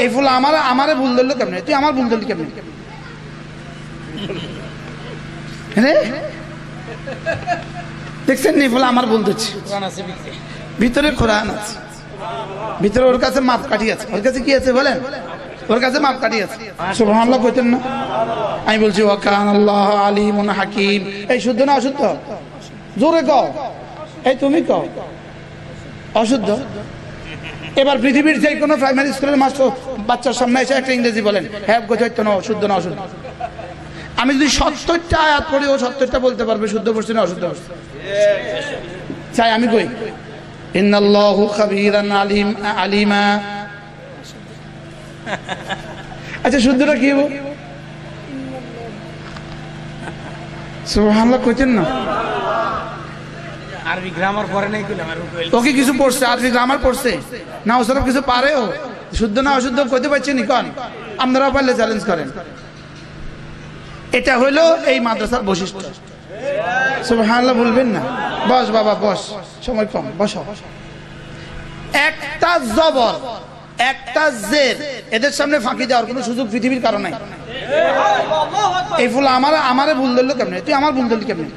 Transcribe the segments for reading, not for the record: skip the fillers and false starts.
এই ফুল আমারে ভুল ধরলো কেমনে? তুই আমার ভুল ধরলি কেমনে? দেখছেন নি ফুল আমার ভুল ধরছি। ভিতরে কোরআন আছে, ভিতরে ওর কাছে মাপ কাঠি আছে। ওর কাছে কি আছে বলেন? ওর কাছে মাপ কাঠি আছে। সুবহানাল্লাহ কইতেন না? আমি বলছি ওয়া কানাল্লাহু আলিমুন হাকিম। এই শুদ্ধ না অশুদ্ধ? জোরে কও। এই তুমি কও অশুদ্ধ। এবার পৃথিবীর যে কোনো প্রাইমারি স্কুলের মাস্টার বাচ্চার সামনে এসে একটা ইংরেজি বলেন, হ্যাঁ গোছাইত না অশুদ্ধ না অশুদ্ধ। আমি যদি 70টা আয়াত পড়ি ও 70টা বলতে পারবে শুদ্ধ পড়ছি না অশুদ্ধ পড়ছি। চাই আমি কই ইন্নাল্লাহু খাবীরান আলিমা। আচ্ছা শুদ্ধটা কি হবো? সুবহানাল্লাহ কইতেন না? আরবি গ্রামার পড়ে নাই কইলাম আর ওকে কিছু পড়ছে, আরবি গ্রামার পড়ছে না, ও সব কিছু পারে। ও শুদ্ধ না অশুদ্ধ কইতে পারছেন নি? কোন আপনারাও পারলে চ্যালেঞ্জ করেন। এটা হলো এই মাদ্রাসার বৈশিষ্ট্য। সুবহানাল্লাহ বলবেন না? বস বাবা বস, সময় কম, বসো। একটা জবর একটা জের, এদের সামনে ফাঁকি দেওয়ার কোনো সুযোগ পৃথিবীর কারণ নাই। এই ফুল আমারে ভুল ধরলো কেমনে? তুই আমার ভুল ধরলি কেমনে?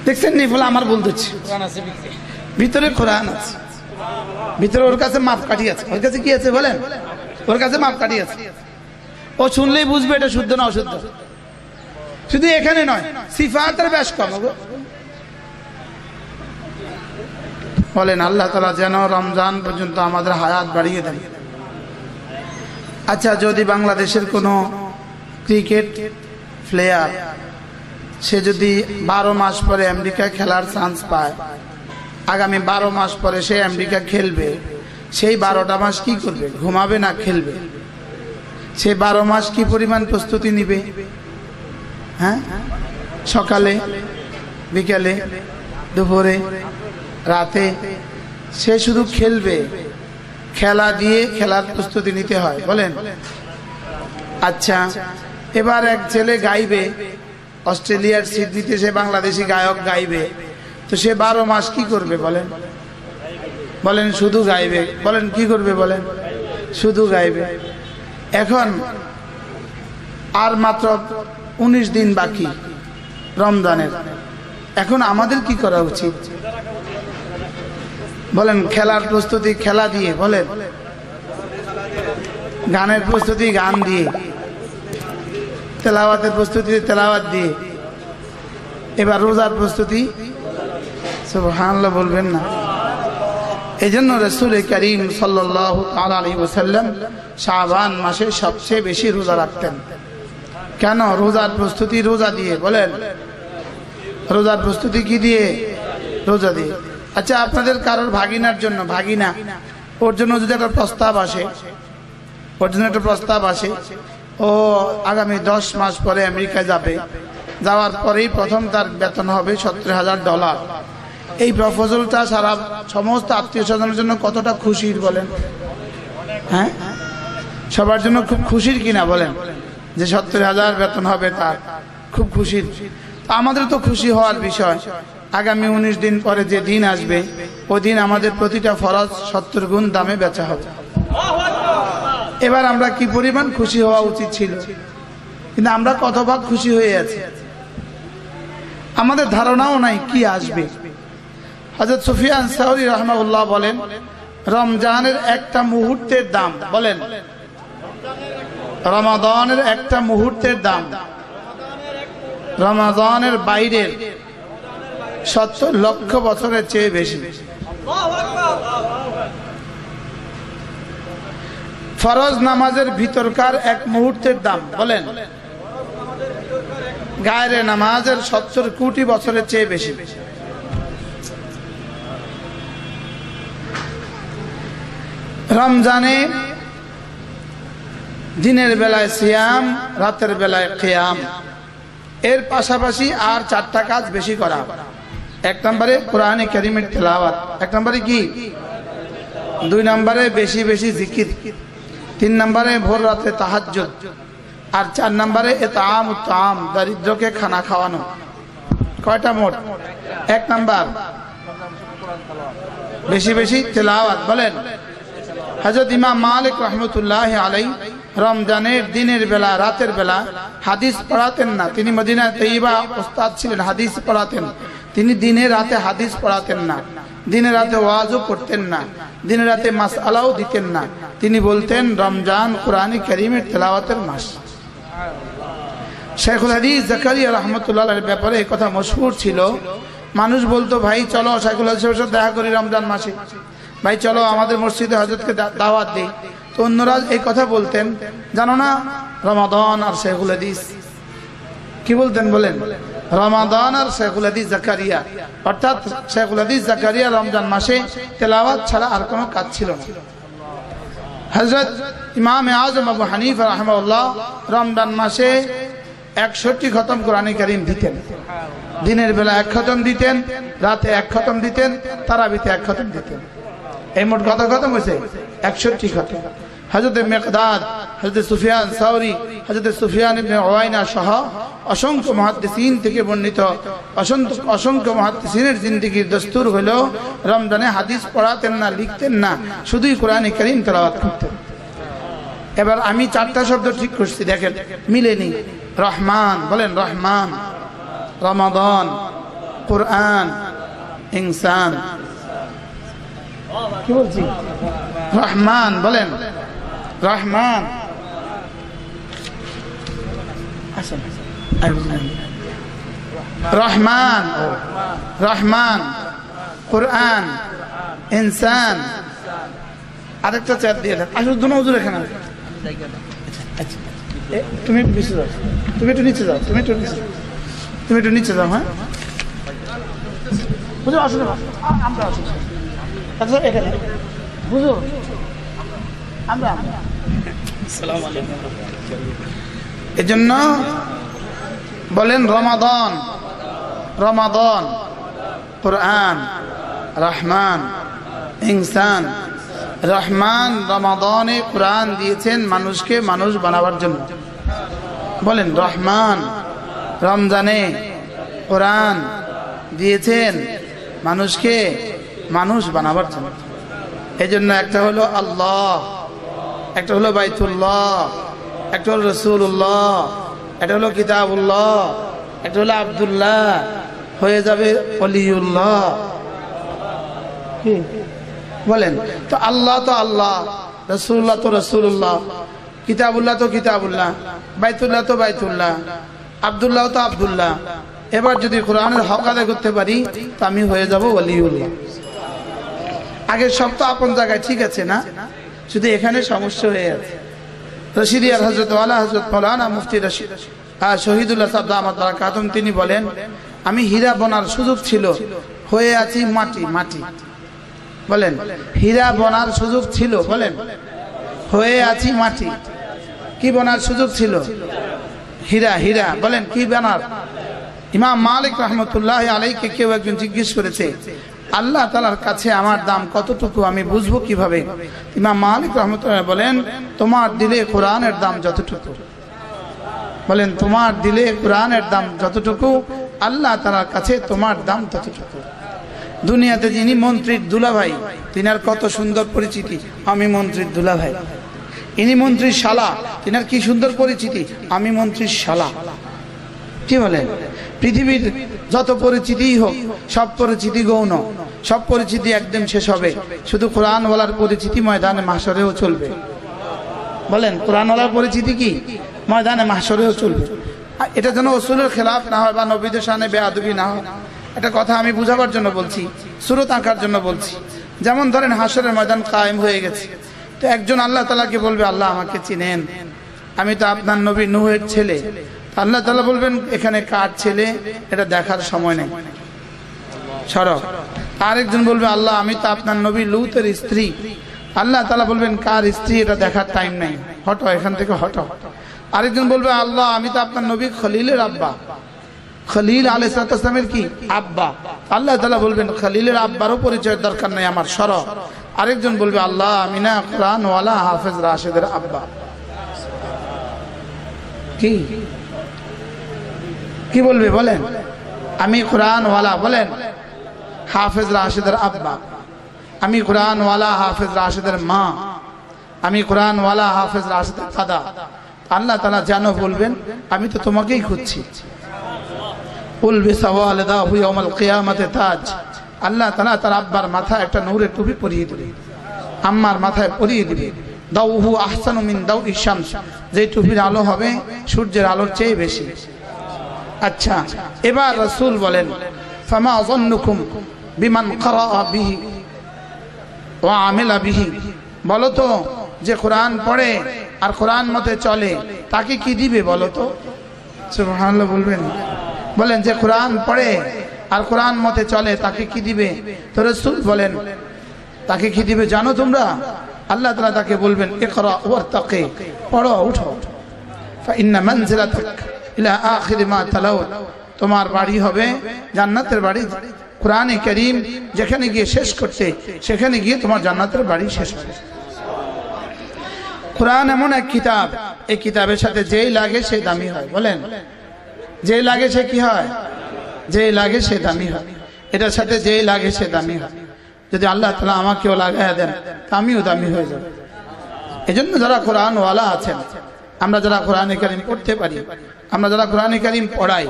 দেখছেন নি ফুল আমার ভুল ধরছি। ভিতরে কোরআন আছে, ভিতরে ওর কাছে মাপ কাঠি আছে। ওর কাছে কি আছে বলেন? ওর কাছে মাপ কাঠি আছে। ও শুনলেই বুঝবে এটা শুদ্ধ না অশুদ্ধ। শুধু এখানে নয়, সিফাতের বেশ কম। বলেন আল্লাহ তাআলা যেন রমজান পর্যন্ত আমাদের হায়াত বাড়িয়ে দেন। আচ্ছা, যদি বাংলাদেশের কোনো ক্রিকেট প্লেয়ার সে যদি 12 মাস পরে আমেরিকায় খেলার চান্স পায়, আগামী 12 মাস পরে সে আমেরিকা খেলবে, সেই 12টা মাস কি করবে? ঘুমাবে না খেলবে? সে 12 মাস কি পরিমাণ প্রস্তুতি নিবে? হ্যাঁ, সকালে বিকালে দুপুরে রাতে সে শুধু খেলবে। খেলা দিয়ে খেলার প্রস্তুতি নিতে হয় বলেন। আচ্ছা, এবার এক ছেলে গাইবে, অস্ট্রেলিয়ার সিডনিতে সে বাংলাদেশি গায়ক গাইবে, তো সে 12 মাস কি করবে বলেন? বলেন শুধু গাইবে। বলেন কি করবে বলেন? শুধু গাইবে। এখন আর মাত্র 19 দিন বাকি রমজানের। এখন আমাদের কি করা উচিত বলেন? খেলার প্রস্তুতি খেলা দিয়ে, বলেন গানের প্রস্তুতি গান দিয়ে, তেলাওয়াতের প্রস্তুতি তেলাওয়াত দিয়ে, এবার রোজার প্রস্তুতি। সুবহানাল্লাহ বলবেন না? এই জন্য রাসূল করিম সাল্লাল্লাহু তাআলা আলাইহি ওয়াসাল্লাম শাবান মাসে সবচেয়ে বেশি রোজা রাখতেন। কেন? রোজার প্রস্তুতি রোজা দিয়ে। বলেন রোজার প্রস্তুতি কি দিয়ে? রোজা দিয়ে। আচ্ছা, আপনাদের কারোর ভাগিনার জন্য, ভাগিনা ওর জন্য যদি একটা প্রস্তাব আসে, ওর জন্য একটা প্রস্তাব আসে, ও আগামী 10 মাস পরে আমেরিকা যাবে, যাওয়ার পরেই প্রথম তার বেতন হবে $70,000। এই প্রপোজালটা সারা সমস্ত আত্মীয় স্বজনের জন্য কতটা খুশির বলেন? হ্যাঁ, সবার জন্য খুব খুশির কিনা বলেন? যে 70,000 বেতন হবে তার, খুব খুশির। আমাদের তো খুশি হওয়ার বিষয়। আগামী 19 দিন পরে যে দিন আসবে, ওই দিন আমাদের প্রতিটা ফরজ 70 গুণ দামে বেচা হবে। এবার আমরা কি পরিমাণ খুশি হওয়া উচিত ছিল, কিন্তু আমরা কত ভাগ খুশি হয়ে আছি, আমাদের ধারণাও নাই কি আসবে। হযরত সুফিয়ান সাউরি রাহমাহুল্লাহ বলেন, রমজানের একটা মুহূর্তের দাম, বলেন রমাদানের একটা মুহূর্তের দাম রমাদানের বাইরের 70 লক্ষ বছরের চেয়ে বেশি। ফরজ নামাজের ভিতরকার এক মুহূর্তের দাম, বলেন গায়রে নামাজের 70 কোটি বছরের চেয়ে বেশি। রমজানে দিনের বেলায় সিয়াম, রাতের বেলায় কিয়াম, এর পাশাপাশি আর 4টা কাজ বেশি করা। 1 নম্বরে কোরআনে কারীমের তেলাওয়াত, 1 নম্বরে কি, 2 নম্বরে বেশি বেশি জিকির, 3 নম্বরে ভোর রাতে তাহাজ্জুদ, আর 4 নম্বরে ইতআমুত তাআম, দরিদ্রকে খানা খাওয়ানো। কয়টা মোট? 1 নম্বর বেশি বেশি তেলাওয়াত। বলেন হযরত ইমাম মালিক রাহমাতুল্লাহি আলাইহি রমজানের দিনের বেলা রাতের বেলা হাদিস পড়াতেন না। তিনি মদিনা তৈয়বা উস্তাদ ছিলেন, হাদিস পড়াতেন। তিনি দিনে রাতে হাদিস পড়াতেন না, দিনে রাতে ওয়াজও করতেন না, দিনে রাতে মাসআলাও দিতেন না। তিনি বলতেন রমজান কোরআন কারীমের তেলাওয়াতের মাস। শেখুল হাদিস জাকারিয়া রাহমাতুল্লাহর ব্যাপারে এই কথা মশহুর ছিল। মানুষ বলতো ভাই চলো শেখুল হাদিসের সাথে দেখা করি রমজান মাসে, ভাই চলো আমাদের মসজিদে হযরতকে দাওয়াত দেই। তো অন্যরা এই কথা বলতেন, জানো না রমাদান আর শেখুল হাদিস কি বলতেন? বলেন রমাদান আর শেখুল হাদিস জাকারিয়া, অর্থাৎ শেখুল হাদিস জাকারিয়া রমজান মাসে তেলাওয়াত ছাড়া আর কোনো কাজ ছিল না। হযরত ইমাম আযম আবু হানিফা রাহিমাহুল্লাহ রমজান মাসে 61 খতম কোরআন কারীম দিতেন। দিনের বেলা 1 খতম দিতেন, রাতে 1 খতম দিতেন, তারাবিতে 1 খতম দিতেন। এই মোট কত খতম হয়েছে? 61 খতম। হযরত মিকদাদ, হযরত সুফিয়ান সাওরি, হযরত সুফিয়ান ইবনে উয়াইনা সহ অসংখ্য মুহাদ্দিসিন থেকে বর্ণিত অসংখ্য মুহাদ্দিসিনের জিন্দেগীর দস্তুর হলো রমজানে হাদিস পড়াতেন না, লিখতেন না, শুধুই কোরআন কারীম তেলাওয়াত করতেন। এবার আমি 4টা শব্দ ঠিক করছি, দেখেন মিলেনি। রহমান, বলেন রহমান, রমাদান, কোরআন, ইনসান। কি বলছি? রহমান, বলেন রহমান। রহমান, রহমান, কোরআন, ইনসান। আরেকটা চার দিয়ে দেন। আসলে দুনো হুজুর এখানে। তুমি একটু নিচে যাও, তুমি একটু নিচে যাও, তুমি একটু নিচে যাও। হ্যাঁ হুজুর আসলে আমরা আসুন এখানে হুজুর আমরা। এজন্য বলেন রমাদান, রমাদান, কোরআন, রহমান, ইনসান। রহমান রমাদানে কোরআন দিয়েছেন মানুষকে মানুষ বানাবার জন্য। বলেন রহমান রমজানে কোরআন দিয়েছেন মানুষকে মানুষ বানাবার জন্য। এই জন্য একটা হলো আল্লাহ, একটা হলো বাইতুল্লাহ, একটা হলো রাসূলুল্লাহ, একটা হলো কিতাবুল্লাহ, একটা হলো আব্দুল্লাহ, হয়ে যাবে ওলিউল্লাহ। কি বলেন? তো আল্লাহ তো আল্লাহ, রাসূলুল্লাহ তো রাসূলুল্লাহ, কিতাবুল্লাহ তো কিতাবুল্লাহ, বাইতুল্লাহ তো বাইতুল্লাহ, আব্দুল্লাহ তো আব্দুল্লাহ। এবার যদি কোরআনের হক আদায় করতে পারি তো আমি হয়ে যাব ওলিউল্লাহ। আগে সব তো আপন জায়গায় ঠিক আছে না, শুধু এখানে সমস্যা হয়ে আছে। রশিদিয়ার হযরত ওয়ালা হযরত মাওলানা মুফতি রশিদ শহীদুল্লাহ সাহেব দামাত বারাকাতুম তিনি বলেন, আমি হীরা বনার সুযোগ ছিল, হয়ে আছি মাটি। মাটি বলেন হীরা বনার সুযোগ ছিল, বলেন হয়ে আছি মাটি। কি বনার সুযোগ ছিল? হীরা। হীরা বলেন কি বনার? ইমাম মালিক রাহমাতুল্লাহি আলাইহিকে কেউ একজন জিজ্ঞেস করেছে, আল্লাহ তাআলার কাছে আমার দাম কতটুকু আমি বুঝবো কিভাবে? ইমাম মালিক রাহমাতুল্লাহ বলেন, তোমার দিলে কোরআনের দাম যতটুকু। বলেন তোমার দিলে কোরআনের দাম যতটুকু, আল্লাহ তাআলার কাছে তোমার দাম ততটুকু। দুনিয়াতে যিনি মন্ত্রীর দুলাভাই, তিনার কত সুন্দর পরিচিতি, আমি মন্ত্রীর দুলাভাই। ইনি মন্ত্রীর শালা, তিনার কি সুন্দর পরিচিতি, আমি মন্ত্রীর শালা। কি বলেন? পৃথিবীর যত পরিচিতিই হোক সব পরিচিতি গৌণ, সব পরিচিতি একদম শেষ হবে, শুধু কোরআনওয়ালার পরিচিতি ময়দানে মাহশরেও চলবে। বলেন কোরআনওয়ালার পরিচিতি কি ময়দানে মাহশরেও চলবে। এটা যেন উসুলের খেলাফ না হয় বা নবীদের শানে বেয়াদবি না হয়। একটা কথা আমি বুঝাবার জন্য বলছি, সুরত আঁকার জন্য বলছি। যেমন ধরেন হাসরের ময়দান কায়েম হয়ে গেছে, তো একজন আল্লাহ তাআলাকে বলবে, আল্লাহ আমাকে চিনেন, আমি তো আপনার নবী নূহের ছেলে। আল্লাহ তাআলা বলবেন, এখানে কার ছেলে এটা দেখার সময় নেই, সরব। আরেকজন বলবে, আল্লাহ আমি তো আপনার নবী লূতের স্ত্রী। আল্লাহ তাআলা বলবেন, কার স্ত্রী এটা দেখার টাইম নেই, হটো এখান থেকে হটো। আরেকজন বলবে, আল্লাহ আমি তো আপনার নবী খলিলের আব্বা, খলিল আলাইহিস সালামের কি আব্বা। আল্লাহ তাআলা বলবেন, খলিলের আব্বারও পরিচয়ের দরকার নেই, আমার সরব। আরেকজন বলবে, আল্লাহ আমি না কোরআন ওয়ালা হাফেজ রাশেদের আব্বা। কি কি বলবে? বলেন আমি কোরআন ওয়ালা। বলেন হাফেজ রাশেদের আব্বা, আমি কোরআনওয়ালা হাফেজ রাশেদের মা, আমি কোরআনওয়ালা হাফেজ রাশেদের দাদা। আল্লাহ তাআলা যেন বলবেন আমি তো তোমাকেই খুঁজছি। আল্লাহ তাআলা তার আব্বার মাথায় একটা নূরের টুপি পরিয়ে দিবে, আম্মার মাথায় পরিয়ে দিবে। দাউহু আহসানু মিন দাউই শামস, যে টুপির আলো হবে সূর্যের আলোর চেয়ে বেশি। আচ্ছা, এবার রাসূল বলেন ফামা যান্নুকুম বিমান ক্বারাআ বিহি ওয়া আমিলা বিহি, বলো তো যে কোরআন পড়ে আর কোরআন মতে চলে তাকে কি দিবে বলো তো? সুবহানাল্লাহ বলবেন। বলেন যে কোরআন পড়ে আর কোরআন মতে চলে তাকে কি দিবে? তো রাসূল বলেন তাকে কি দিবে জানো তোমরা? আল্লাহ তাআলা তাকে বলবেন ইকরা ওয়ারতাকি, পড়ো উঠো। ফাইন্না মানজিলাতাক ইলা আখির মা তালাওত, তোমার বাড়ি হবে জান্নাতের বাড়ি। কোরআনে কারীম যেখানে গিয়ে শেষ করতে সেখানে গিয়ে তোমার জান্নাতের বাড়ি শেষ হবে। কোরআন এমন এক কিতাব, এই কিতাবের সাথে যেই লাগে সে দামি হয়। বলেন যেই লাগে সে কি হয়? যেই লাগে সে দামি হয়। এটার সাথে যেই লাগে সে দামি হয়। যদি আল্লাহ তাআলা আমাকেও লাগায় দেন তা আমিও দামি হয়ে যাব। এজন্য যারা কোরআনওয়ালা আছেন, আমরা যারা কোরআনে কারীম পড়তে পারি, আমরা যারা কোরআনে কারীম পড়াই,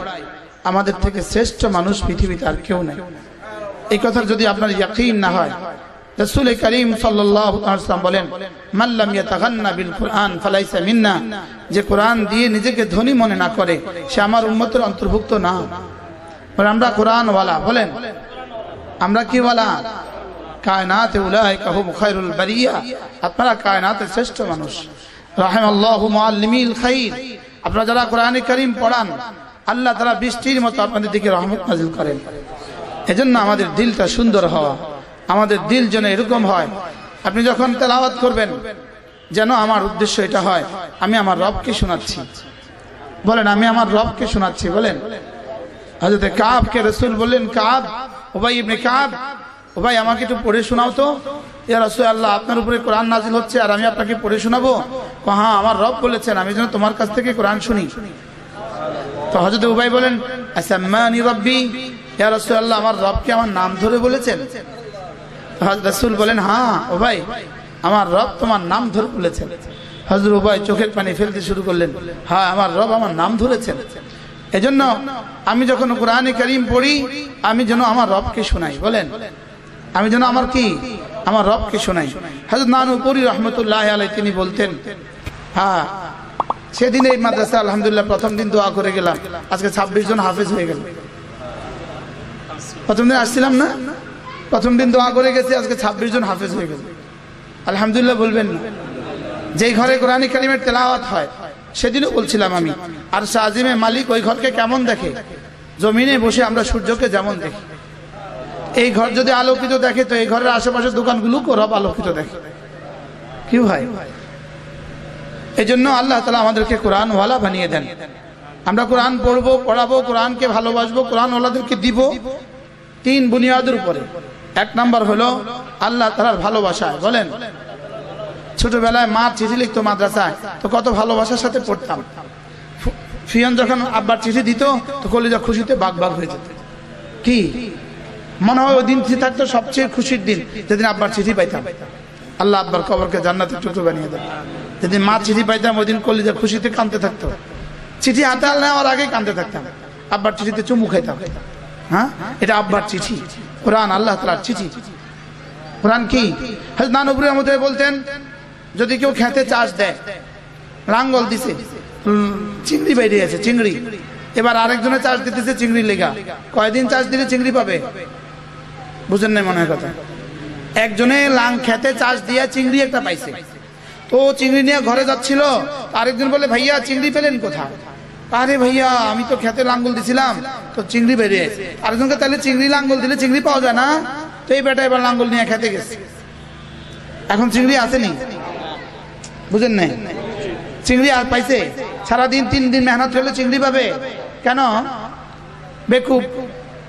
আমাদের থেকে শ্রেষ্ঠ মানুষ পৃথিবীতে আর কেউ নেই। এই কথার যদি আপনার ইয়াকিন না হয়, রাসূল করিম সাল্লাল্লাহু আলাইহি ওয়াসাল্লাম বলেন মান লাম ইয়াতাগান্না বিল কুরআন ফালাইসা মিন্না, যে কোরআন দিয়ে নিজেকে ধনী মনে না করে সে আমার উম্মতের অন্তর্ভুক্ত না। আমরা কোরআনওয়ালা। বলেন আমরা কি ওয়ালা? কায়নাতে উলাইকা হুম খায়রুল বারিয়া, আপনারা কায়নাতের শ্রেষ্ঠ মানুষ। রাহিমাল্লাহু মুআল্লিমিল খাইর, আপনারা যারা কোরআনে কারীম পড়ান আল্লাহ তাআলা বৃষ্টির মতো আপনাদের দিকে রহমত নাযিল করেন। এজন্য আমাদের দিলটা সুন্দর হওয়া, আমাদের দিল যেন এরকম হয়, আপনি যখন তেলাওয়াত করবেন যেন আমার উদ্দেশ্য এটা হয় আমি আমার রবকে শোনাচ্ছি। বলেন আমি আমার রবকে শোনাচ্ছি। বলেন হযরত কাবকে রাসূল বললেন কাব, উবাই ইবনে কাব, উবাই আমাকে একটু পড়ে শোনাও তো। ইয়া রাসূলুল্লাহ আপনার উপরে কোরআন নাযিল হচ্ছে আর আমি আপনাকে পড়ে শোনাবো? হ্যাঁ আমার রব বলেছেন আমি যেন তোমার কাছ থেকে কোরআন শুনি। তো হযরত উবাই বলেন আসাম্মানি রাব্বি, ইয়া রাসূলুল্লাহ আমার রবকে আমার নাম ধরে বলেছেন? রাসূল বলেন হ্যাঁ উবাই আমার রব তোমার নাম ধরে বলেছেন। হযরত উবাই চোখের পানি ফেলতে শুরু করলেন, হ্যাঁ আমার রব আমার নাম ধরেছেন। এজন্য আমি যখন কোরআনে কারীম পড়ি আমি যেন আমার রবকে শোনাই। বলেন আমি যেন আমার কি আমার রবকে শোনাই। হযরত নানুপুরি রাহমাতুল্লাহি আলাইহি তিনি বলতেন, হ্যাঁ সেদিন এই মাদ্রাসা আলহামদুলিল্লাহ প্রথম দিন দোয়া করে গেলাম, আজকে 26 জন হাফেজ হয়ে গেল। প্রথম দিন আসছিলাম না, প্রথম দিন দোয়া করে গেছি, আজকে 26 জন হাফেজ হয়ে গেল। আলহামদুলিল্লাহ বলবেন না? যেই ঘরে কোরআনে কারীমের তেলাওয়াত হয়, সেদিনও বলছিলাম আমি আর শাহজিমে মালিক ওই ঘরকে কেমন দেখে, জমিনে বসে আমরা সূর্যকে যেমন দেখি। এই ঘর যদি আলোকিত দেখে তো এই ঘরের আশেপাশের দোকানগুলো রব আলোকিত দেখে। কি ভাই? এই জন্য আল্লাহ তাআলা আমাদেরকে কোরআনওয়ালা বানিয়ে দেন। আমরা কোরআন পড়বো, পড়াবো, কোরআনকে ভালোবাসবো, কোরআনওয়ালাদেরকে দিব 3 বুনিয়াদের উপরে। 1 নাম্বার হলো আল্লাহ তাআলার ভালোবাসা। বলেন ছোটবেলায় মা চিঠি লিখতো মাদ্রাসায়, তো কত ভালোবাসার সাথে পড়তাম। ফিয়ন যখন আব্বার চিঠি দিত তো কলিজা খুশিতে বাগ বাগ হয়ে যেত। কি মনে হয় ওই দিন থাকতো সবচেয়ে খুশির দিন যেদিন আব্বার চিঠি পাইতাম। আল্লাহ আব্বার কবরকে জান্নাতের টুকরো বানিয়ে দেন। যেদিন মা চিঠি পাইতাম ওই দিন কলিজা খুশিতে কাঁদতে থাকতো। চিঠি হাতে নেওয়ার আগে কাঁদতে থাকতাম, আব্বার চিঠিতে চুমু খাইতাম। হ্যাঁ এটা আব্বার চিঠি, কোরআন আল্লাহ তাআলার চিঠি। কোরআন কি? হযরত নানুপুরি রাহমাতুল্লাহ বলতেন যদি কেউ খেতে চাষ দেয়, লাঙ্গল দিছে, চিংড়ি বাইরে আছে চিংড়ি, এবার আরেকজনে চাষ দিতেছে চিংড়ি লেগা, কয়দিন চাষ দিলে চিংড়ি পাবে? বুঝেন না মনে হয় কথা। একজনে খেতে চাষ দিয়ে চিংড়ি একটা পাইছে, তো চিংড়ি নিয়ে ঘরে যাচ্ছিল, আরেকজন বলে ভাইয়া চিংড়ি পেলেন কোথায়? আরে ভাইয়া আমি তো খেতে লাঙ্গল দিছিলাম তো চিংড়ি বেরিয়ে। আরেকজনকে তাহলে চিংড়ি লাঙ্গল দিলে চিংড়ি পাওয়া যায় না, তো এই বেটা এবার লাঙ্গল নিয়ে খেতে গেছে, এখন চিংড়ি আসেনি। বুঝেন নাই? চিংড়ি আর পাইছে? সারাদিন 3 দিন মেহনত করলে চিংড়ি পাবে কেন? বেকুব।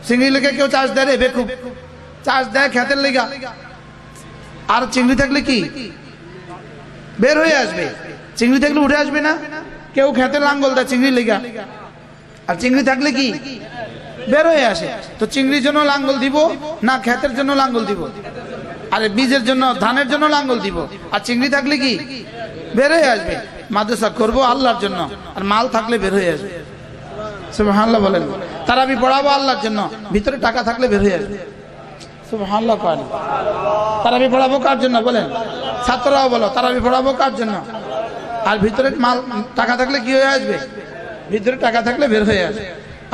চিংড়ি লেগে কেউ চাষ দেয় রে? বেকুব। চাষ দেয় খেতের লেগা, আর চিংড়ি থাকলে কি বের হয়ে আসবে? চিংড়ি থাকলে উঠে আসবে না? কেউ খেতে লাঙ্গল দেয় চিংড়ি লেগা, আর চিংড়ি থাকলে কি বের হয়ে আসে। তো চিংড়ির জন্য লাঙ্গল দিব না ক্ষেতের জন্য লাঙ্গল দিব? আরে বীজের জন্য, ধানের জন্য লাঙ্গল দিব, আর চিংড়ি থাকলে কি বের হয়ে আসবে। মাদ্রাসা করব আল্লাহর জন্য, আর মাল থাকলে বের হয়ে আসবে। সুবহানাল্লাহ বলেন। তারাবি পড়াবো আল্লাহর জন্য, ভিতরে টাকা থাকলে বের হয়ে আসবে। সুবহানাল্লাহ করেন। তারাবি পড়াবো কার জন্য বলেন? ছাত্ররাও বলো, তারাবি পড়াবো কার জন্য? আর ভিতরে মাল টাকা থাকলে কি হয়ে আসবে? ভিতরে টাকা থাকলে বের হয়ে আসবে।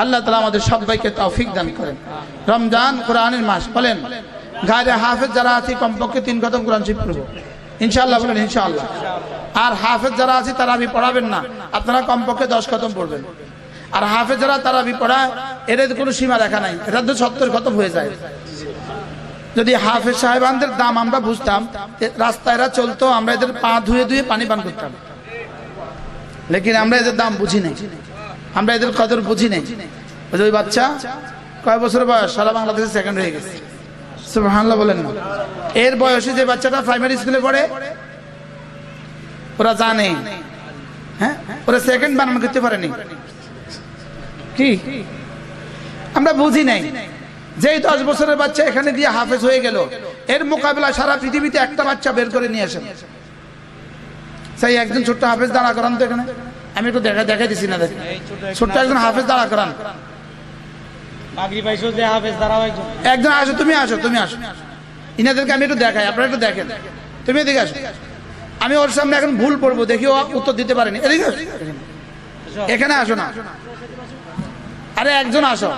আল্লাহ তাআলা আমাদের সবাইকে তৌফিক দান করেন। রমজান কোরআনের মাস, বলেন গায়রে হাফেজ যারা আছে কমপক্ষে 3 খতম কোরআন শরীফ পড়ব ইনশাআল্লাহ, বলেন ইনশাআল্লাহ। আর হাফেজ যারা আছে তারাবি পড়াবেন না, আপনারা কমপক্ষে 10 খতম পড়বেন। আর হাফেজ যারা তারাবি পড়ায় এদের কোনো সীমা রেখা নাই, এটা তো 70 খতম হয়ে যায়। যদি হাফেজ সাহেবানদের দাম আমরা বুঝতাম, রাস্তায় এরা চলতো, আমরা এদের পা ধুয়ে ধুয়ে পানি পান করতাম। লেকিন আমরা এদের দাম বুঝি নাই, আমরা এদের কদর বুঝি নাই। ওই বাচ্চা কয় বছর বয়স, সারা বাংলাদেশে সেকেন্ড হয়ে গেছে। সুবহানাল্লাহ বলেন না। এর বয়সে যে বাচ্চাটা প্রাইমারি স্কুলে পড়ে, ওরা জানে, হ্যাঁ, ওরা সেকেন্ড বানান করতে পারেনি। কি আমরা বুঝি নাই? যেই 10 বছরের বাচ্চা এখানে দিয়ে হাফেজ হয়ে গেল, এর মোকাবেলা সারা পৃথিবীতে একটা বাচ্চা বের করে নিয়ে আসেন। সেই একজন ছোট্ট হাফেজ দাঁড়া করান তো এখানে, আমি একটু দেখাই দিছি না, দেখেন ছোট্ট একজন হাফেজ দাঁড়া করান। একজন আসো, তুমি আসো, তুমি আসো, ইনাদেরকে আমি একটু দেখাই, আপনারা একটু দেখেন। তুমি এদিকে আসো, আমি ওর সামনে এখন ভুল পড়বো, দেখি ও উত্তর দিতে পারেনি। এদিকে এখানে আসো না, আরে একজন আসো,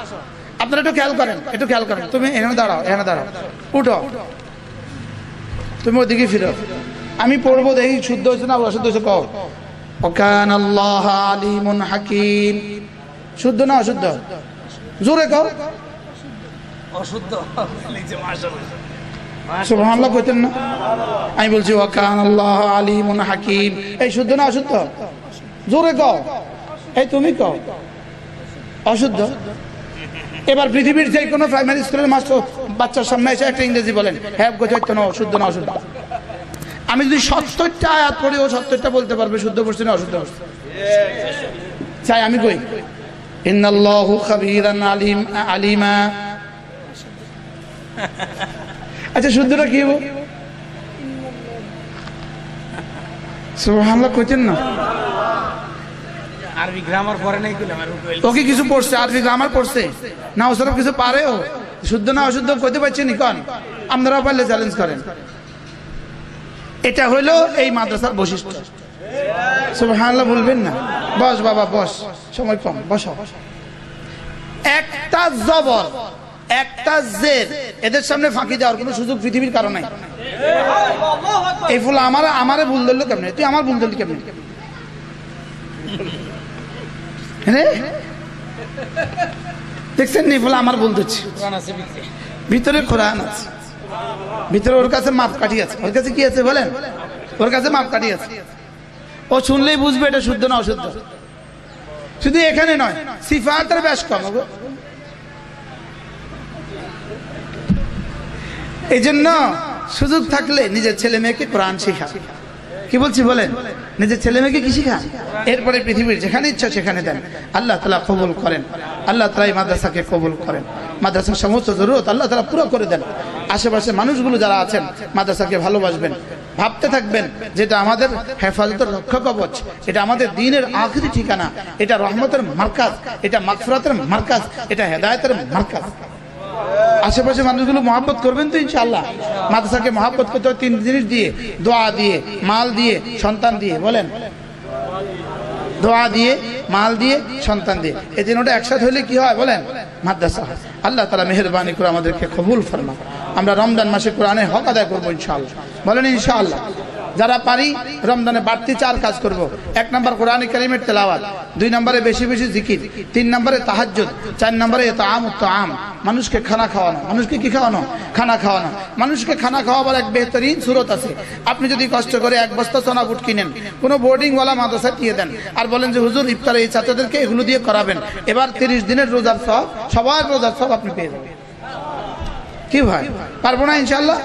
আপনারা একটু খেয়াল করেন, একটু খেয়াল করেন। তুমি এখানে দাঁড়াও, এখানে দাঁড়াও, উঠো, তুমি ওদিকে ফিরো, আমি পড়বো, দেখি শুদ্ধ হয়েছে না অশুদ্ধ হয়েছে। কও ওয়াকান আল্লাহ আলিমুন হাকিম। শুদ্ধ না অশুদ্ধ? জোরে কও। অশুদ্ধ। সুবহানাল্লাহ কইতেন না? আমি বলছি ওয়াকান আল্লাহ আলিমুন হাকিম। এই শুদ্ধ না অশুদ্ধ? জোরে কও। এই তুমি কও অশুদ্ধ। এবার পৃথিবীর যে কোনো প্রাইমারি স্কুলের মাস্টার বাচ্চার সামনে এসে একটা ইংরেজি বলেন, হ্যাঁ গোছাইতো না, অশুদ্ধ না অশুদ্ধ। আমি যদি 70টা আয়াত পড়ি, ও 70টা বলতে পারবে শুদ্ধ পড়ছে না অশুদ্ধ পড়ছে। চাই আমি কই ইন্নাল্লাহু খাবীরান আলিমা। আচ্ছা শুদ্ধটা কি হবে? সুবহানাল্লাহ কইতেন না? আরবি গ্রামার পড়ে নাই কইলাম, ওকে কিছু পড়ছে, আরবি গ্রামার পড়ছে না, ও সব কিছু পারে। ও শুদ্ধ না অশুদ্ধ কইতে পারছেন কোন? আপনারা পারলে চ্যালেঞ্জ করেন। এটা হলো এই মাদ্রাসার বৈশিষ্ট্য। সুবহানাল্লাহ বলবেন না? বস বাবা বস, সময় কম, বসো। একটা জবর, একটা জের, এদের সামনে ফাঁকি দেওয়ার কোনো সুযোগ পৃথিবীর কারণ নাই। এই ফুল আমারে ভুল ধরলো কেমনে? তুই আমার ভুল ধরলি কেমনে? দেখছেন নি ফুল আমার ভুল ধরছি। ভিতরে কোরআন আছে, ভিতরে ওর কাছে মাপ কাঠি আছে। ওর কাছে কি আছে বলেন? ওর কাছে মাপ কাঠি আছে। ও শুনলেই বুঝবে এটা শুদ্ধ না অশুদ্ধ। শুধু এখানে নয়, সিফাতের বেশ কম। এই জন্য সুযোগ থাকলে নিজের ছেলে মেয়েকে কোরআন শেখা। কি বলছি বলেন? নিজের ছেলে মেয়েকে কি শেখান, এরপরে পৃথিবীর যেখানে ইচ্ছা সেখানে দেন। আল্লাহ তাআলা কবুল করেন, আল্লাহ তাআলা এই মাদ্রাসাকে কবুল করেন। মাদ্রাসার সমস্ত জরুরত আল্লাহ তাআলা পুরো করে দেন। আশেপাশে মানুষগুলো যারা আছেন মাদ্রাসাকে ভালোবাসবেন, ভাবতে থাকবেন যেটা আমাদের হেফাজতের রক্ষা কবচ, এটা আমাদের দ্বীনের আখিরি ঠিকানা, এটা রহমতের মার্কাজ, এটা মাগফিরাতের মার্কাজ, এটা হেদায়েতের মার্কাজ। আশেপাশে মানুষগুলো মহব্বত করবেন তো ইনশাআল্লাহ। মাদ্রাসাকে মহব্বত করতে হয় 3 জিনিস দিয়ে, দোয়া দিয়ে, মাল দিয়ে, সন্তান দিয়ে। বলেন দোয়া দিয়ে, মাল দিয়ে, সন্তান দিয়ে। এই তিনটা একসাথে হলে কি হয় বলেন? মাদ্রাসা। আল্লাহ তাআলা মেহেরবানি করে আমাদেরকে কবুল ফরমান। আমরা রমজান মাসে কোরআনের হক আদায় করবো ইনশাআল্লাহ। বলেন ইনশাআল্লাহ। যারা পারি রমজানে বাড়তি 4 কাজ করব। 1 নম্বর কোরআন কারীমের তেলাওয়াত, 2 নম্বরে বেশি বেশি জিকির, 3 নম্বরে তাহাজ্জুদ, 4 নম্বরে ইতআমুত তাআম, মানুষকে খানা খাওয়ানো। মানুষকে কি খাওয়ানো? খানা খাওয়ানো। মানুষকে খানা খাওয়াবার এক বেহতরিন সূরত আছে। আপনি যদি কষ্ট করে 1 বস্তা সোনা বুট কিনেন, কোনো বোর্ডিংওয়ালা মাদ্রাসায় দিয়ে দেন, আর বলেন যে হুজুর ইফতারে এই ছাত্রদেরকে এগুলো দিয়ে করাবেন, এবার 30 দিনের রোজার সব, সবার রোজার সব আপনি পেয়ে যাবেন। কি ভাই পারবো না ইনশাআল্লাহ?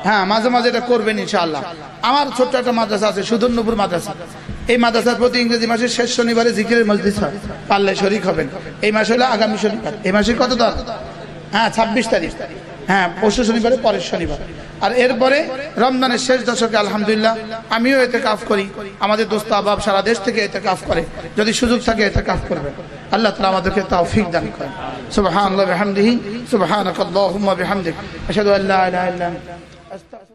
হ্যাঁ, মাঝে মাঝে এটা করবেন ইনশাআল্লাহ। আমার ছোট্ট একটা মাদ্রাসা আছে, সুদর্ণপুর মাদ্রাসা। এই মাদ্রাসার প্রতি ইংরেজি মাসের শেষ শনিবারে জিকিরের মজলিস হয়, পারলে শরীক হবেন। এই মাস হলো আগামী শনিবার, এই মাসের কত তারিখ? হ্যাঁ 26 তারিখ, হ্যাঁ পরশু শনিবারে পরের শনিবার। আর এরপরে রমজানের শেষ দশকে আলহামদুলিল্লাহ আমিও ইতিকাফ করি, আমাদের দোস্ত আহবাব সারা দেশ থেকে ইতিকাফ করে, যদি সুযোগ থাকে ইতিকাফ করবেন। আল্লাহ তাআলা আমাদেরকে তৌফিক দান করেন। সুবহানাল্লাহি ওয়া বিহামদিহি, সুবহানাকাল্লাহুম্মা বিহামদিক, আশহাদু আল্লা ইলাহা ইল্লা আনতা।